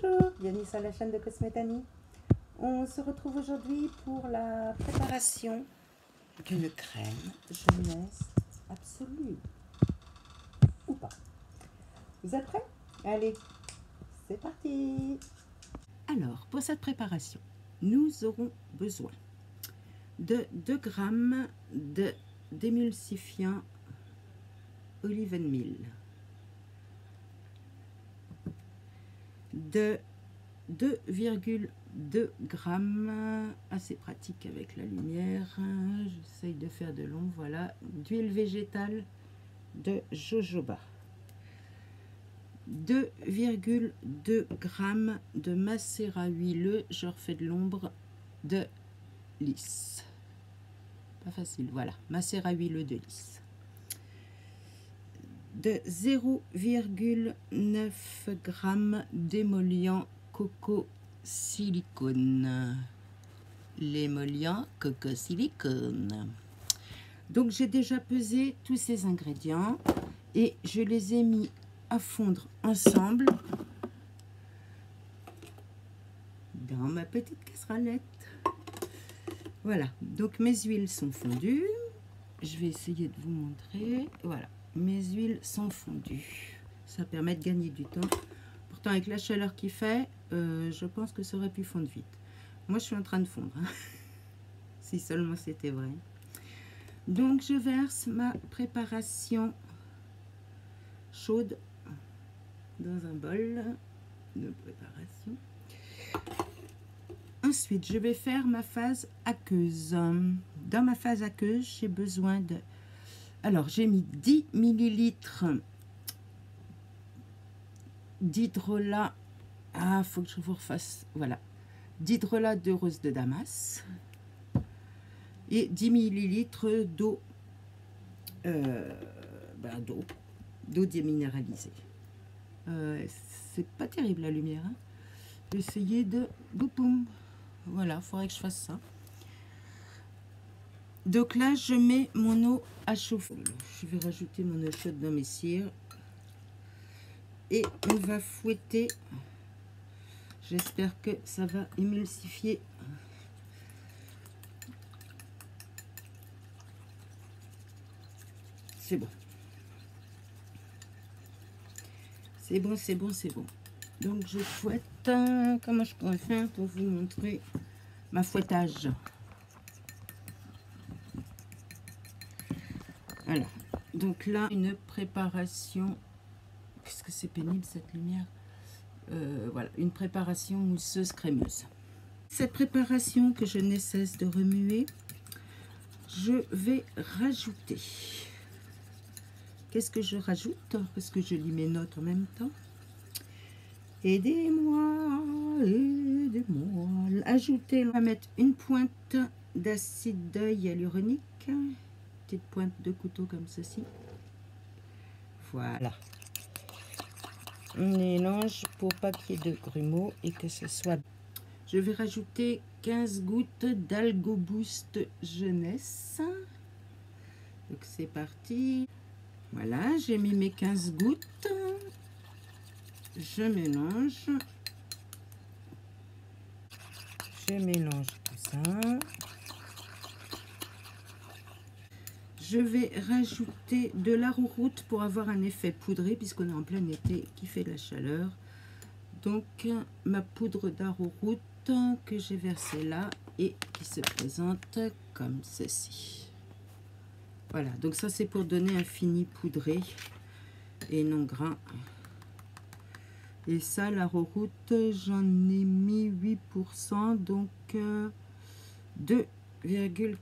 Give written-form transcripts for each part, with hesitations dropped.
Bonjour, bienvenue sur la chaîne de Cosmétanie. On se retrouve aujourd'hui pour la préparation d'une crème jeunesse absolue. Ou pas. Vous êtes prêts? Allez, c'est parti! Alors, pour cette préparation, nous aurons besoin de 2 g d'émulsifiant olive meal, de 2,2 g, assez pratique avec la lumière, j'essaye de faire de l'ombre, voilà, d'huile végétale de jojoba, 2,2 g de macérat huileux, je refais de l'ombre, de lys, pas facile, voilà, macérat huileux de lys, de 0,9 g d'émollient coco silicone, l'émollient coco silicone. Donc j'ai déjà pesé tous ces ingrédients et je les ai mis à fondre ensemble dans ma petite casserolette. Voilà, donc mes huiles sont fondues. Je vais essayer de vous montrer. Voilà, mes huiles sont fondues. Ça permet de gagner du temps. Pourtant, avec la chaleur qu'il fait, je pense que ça aurait pu fondre vite. Moi, je suis en train de fondre. Hein. Si seulement c'était vrai. Donc, je verse ma préparation chaude dans un bol de préparation. Ensuite, je vais faire ma phase aqueuse. Dans ma phase aqueuse, j'ai besoin de... Alors, j'ai mis 10 ml d'hydrolat. Ah, faut que je vous refasse. Voilà. D'hydrolat de rose de Damas. Et 10 ml d'eau. D'eau déminéralisée. C'est pas terrible la lumière. Hein. Essayez de... Boum. Voilà, il faudrait que je fasse ça. Donc là, je mets mon eau à chauffer. Je vais rajouter mon eau chaude dans mes cires. Et on va fouetter. J'espère que ça va émulsifier. C'est bon. C'est bon, c'est bon, c'est bon. Donc je fouette. Comment je pourrais faire pour vous montrer ma fouettage? Voilà. Donc là, une préparation. Qu'est-ce que c'est pénible cette lumière? Voilà, une préparation mousseuse crémeuse. Cette préparation que je ne cesse de remuer, je vais rajouter. Qu'est-ce que je rajoute? Parce que je lis mes notes en même temps. Aidez-moi, aidez-moi. Ajouter, on va mettre une pointe d'acide hyaluronique, petite pointe de couteau comme ceci. Voilà. On mélange pour pas qu'il y ait de grumeaux et que ce soit. Je vais rajouter 15 gouttes d'Algo Boost Jeunesse. Donc c'est parti. Voilà, j'ai mis mes 15 gouttes. Je mélange. Je mélange tout ça. Je vais rajouter de l'arrowroot pour avoir un effet poudré puisqu'on est en plein été qui fait de la chaleur. Donc ma poudre d'arrowroot que j'ai versée là et qui se présente comme ceci. Voilà, donc ça c'est pour donner un fini poudré et non gras. Et ça, l'arrowroot, j'en ai mis 8%, donc 2,4 g.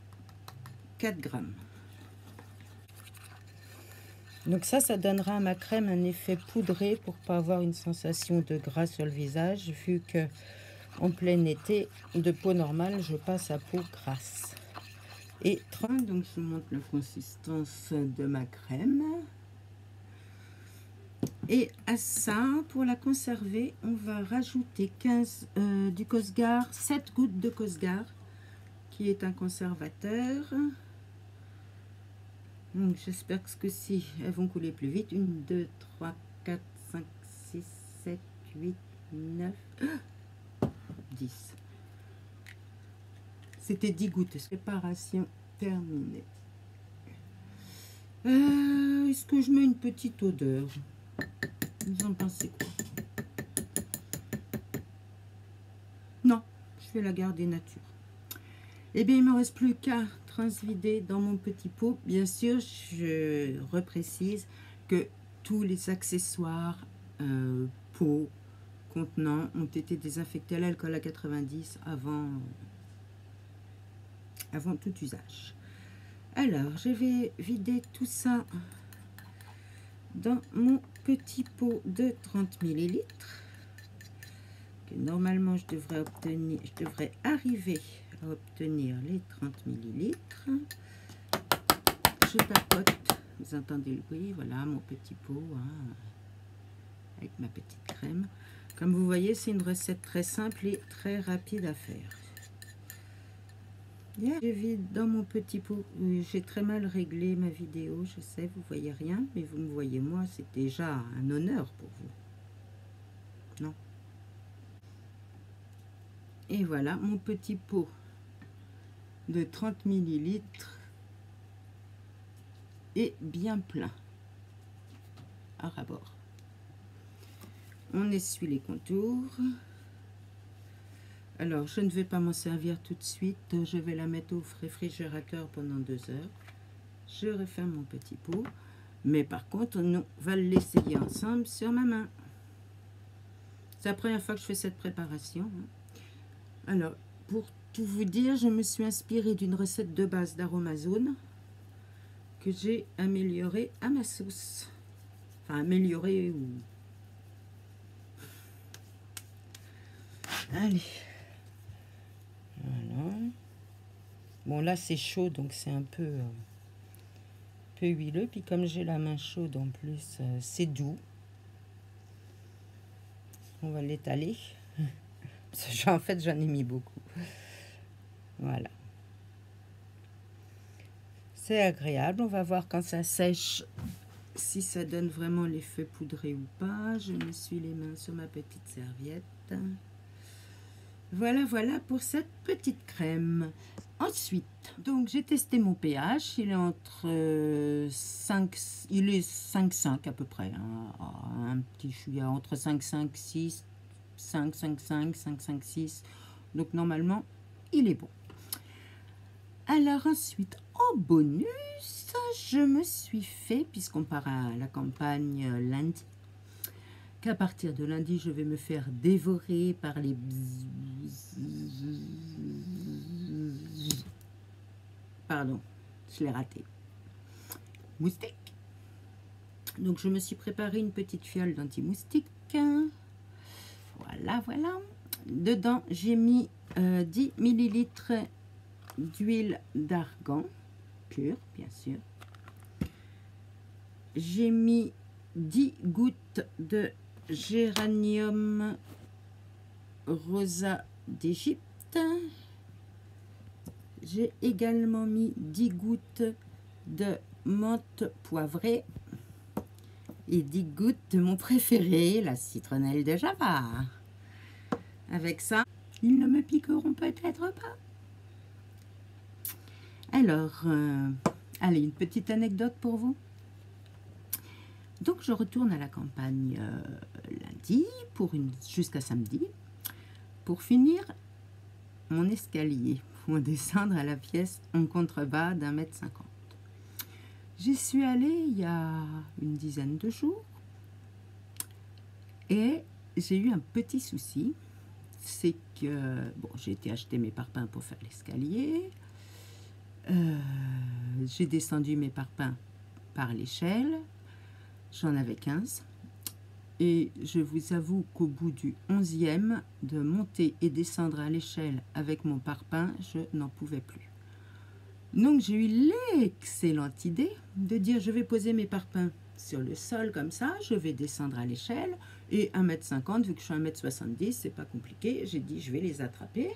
Donc ça donnera à ma crème un effet poudré pour pas avoir une sensation de gras sur le visage, vu que en plein été, de peau normale, je passe à peau grasse. Et donc je vous montre la consistance de ma crème. Et à ça, pour la conserver, on va rajouter du Cosgar, 7 gouttes de Cosgar, qui est un conservateur. Donc j'espère que ce coup-ci, elles vont couler plus vite. 1, 2, 3, 4, 5, 6, 7, 8, 9, 10. C'était 10 gouttes. Préparation terminée. Est-ce que je mets une petite odeur? Vous en pensez quoi? Non, je vais la garder nature. Eh bien, il ne me reste plus qu'à transvider dans mon petit pot. Bien sûr, je reprécise que tous les accessoires, pots, contenants ont été désinfectés à l'alcool à 90 avant tout usage. Alors, je vais vider tout ça dans mon petit pot de 30 ml. Que normalement, je devrais arriver à obtenir les 30 ml. Je tapote, vous entendez le bruit, voilà mon petit pot, hein, avec ma petite crème. Comme vous voyez, c'est une recette très simple et très rapide à faire. Je vide dans mon petit pot. J'ai très mal réglé ma vidéo, je sais, vous voyez rien, mais vous me voyez moi, c'est déjà un honneur pour vous. Non? Et voilà, mon petit pot de 30 ml est bien plein à ras-bord. On essuie les contours. Alors, je ne vais pas m'en servir tout de suite. Je vais la mettre au réfrigérateur pendant 2 heures. Je referme mon petit pot. Mais par contre, on va l'essayer ensemble sur ma main. C'est la première fois que je fais cette préparation. Alors, pour tout vous dire, je me suis inspirée d'une recette de base d'Aromazone que j'ai améliorée à ma sauce. Enfin, améliorée ou... Allez. Voilà. Bon, là, c'est chaud, donc c'est un peu huileux. Puis comme j'ai la main chaude en plus, c'est doux. On va l'étaler. En fait, j'en ai mis beaucoup. Voilà. C'est agréable. On va voir quand ça sèche si ça donne vraiment l'effet poudré ou pas. Je m'essuie les mains sur ma petite serviette. Voilà, voilà pour cette petite crème. Ensuite, donc j'ai testé mon pH. Il est entre 5, il est 5,5 à peu près. Hein. Un petit chouïa entre 5,5, 6, 5, 5, 5, 5, 5, 6. Donc normalement, il est bon. Alors ensuite, en bonus, je me suis fait, puisqu'on part à la campagne lundi, qu'à partir de lundi, je vais me faire dévorer par les... Pardon, je l'ai raté. Moustiques. Donc, je me suis préparé une petite fiole d'anti-moustique. Voilà, voilà. Dedans, j'ai mis 10 ml d'huile d'argan, pure, bien sûr. J'ai mis 10 gouttes de géranium rosa d'Égypte. J'ai également mis 10 gouttes de menthe poivrée et 10 gouttes de mon préféré, la citronnelle de Java. Avec ça, ils ne me piqueront peut-être pas. Alors, allez, une petite anecdote pour vous. Donc, je retourne à la campagne lundi jusqu'à samedi pour finir mon escalier pour descendre à la pièce en contrebas d'1,50 m. J'y suis allée il y a une dizaine de jours et j'ai eu un petit souci. C'est que, bon, j'ai été acheter mes parpaings pour faire l'escalier. J'ai descendu mes parpaings par l'échelle. J'en avais 15. Et je vous avoue qu'au bout du 11e, de monter et descendre à l'échelle avec mon parpaing, je n'en pouvais plus. Donc j'ai eu l'excellente idée de dire je vais poser mes parpaings sur le sol comme ça, je vais descendre à l'échelle et 1,50 m, vu que je suis 1,70 m, c'est pas compliqué, j'ai dit je vais les attraper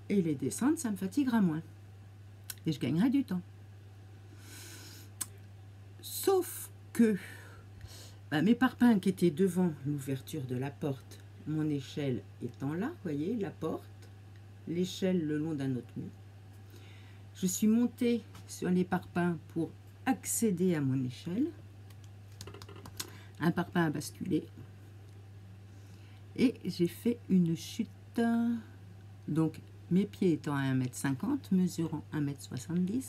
et les descendre, ça me fatiguera moins. Et je gagnerai du temps. Sauf que mes parpaings qui étaient devant l'ouverture de la porte mon échelle étant là, voyez, la porte, l'échelle le long d'un autre mur. Je suis montée sur les parpaings pour accéder à mon échelle. Un parpaing a basculé. Et j'ai fait une chute. Donc, mes pieds étant à 1,50 m, mesurant 1,70 m,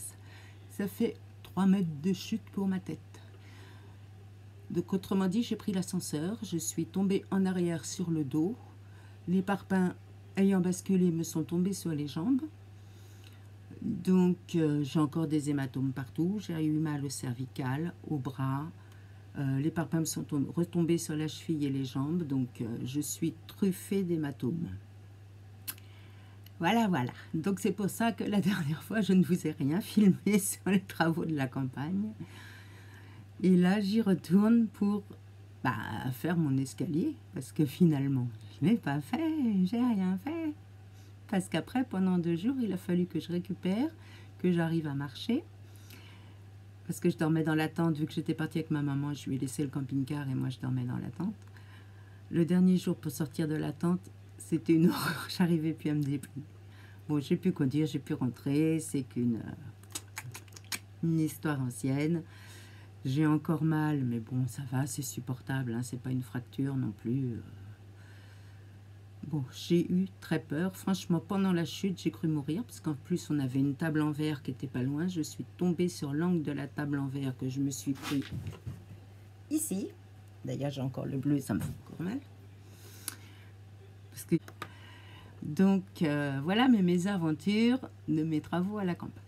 ça fait 3 mètres de chute pour ma tête. Donc, autrement dit, j'ai pris l'ascenseur, je suis tombée en arrière sur le dos. Les parpaings ayant basculé me sont tombés sur les jambes. Donc, j'ai encore des hématomes partout. J'ai eu mal au cervical, au bras. Les parpaings me sont retombés sur la cheville et les jambes. Donc, je suis truffée d'hématomes. Voilà, voilà. Donc, c'est pour ça que la dernière fois, je ne vous ai rien filmé sur les travaux de la campagne. Et là, j'y retourne pour faire mon escalier. Parce que finalement, je ne l'ai pas fait. J'ai rien fait. Parce qu'après, pendant 2 jours, il a fallu que je récupère, que j'arrive à marcher. Parce que je dormais dans la tente, vu que j'étais partie avec ma maman, je lui ai laissé le camping-car et moi je dormais dans la tente. Le dernier jour pour sortir de la tente, c'était une horreur, j'arrivais plus à me déplier. Bon, j'ai pu conduire, j'ai pu rentrer, c'est qu'une histoire ancienne. J'ai encore mal, mais bon, ça va, c'est supportable, hein, c'est pas une fracture non plus. Bon, j'ai eu très peur. Franchement, pendant la chute, j'ai cru mourir. Parce qu'en plus, on avait une table en verre qui était pas loin. Je suis tombée sur l'angle de la table en verre que je me suis pris ici. D'ailleurs, j'ai encore le bleu, ça me fait encore mal. Parce que... Donc, voilà mes aventures de mes travaux à la campagne.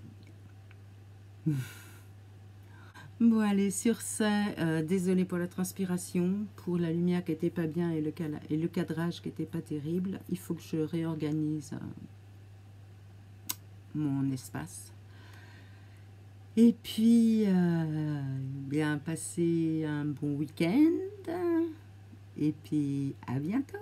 Bon, allez, sur ça, désolée pour la transpiration, pour la lumière qui n'était pas bien et le cadrage qui n'était pas terrible. Il faut que je réorganise mon espace. Et puis, bien passer un bon week-end. Et puis, à bientôt.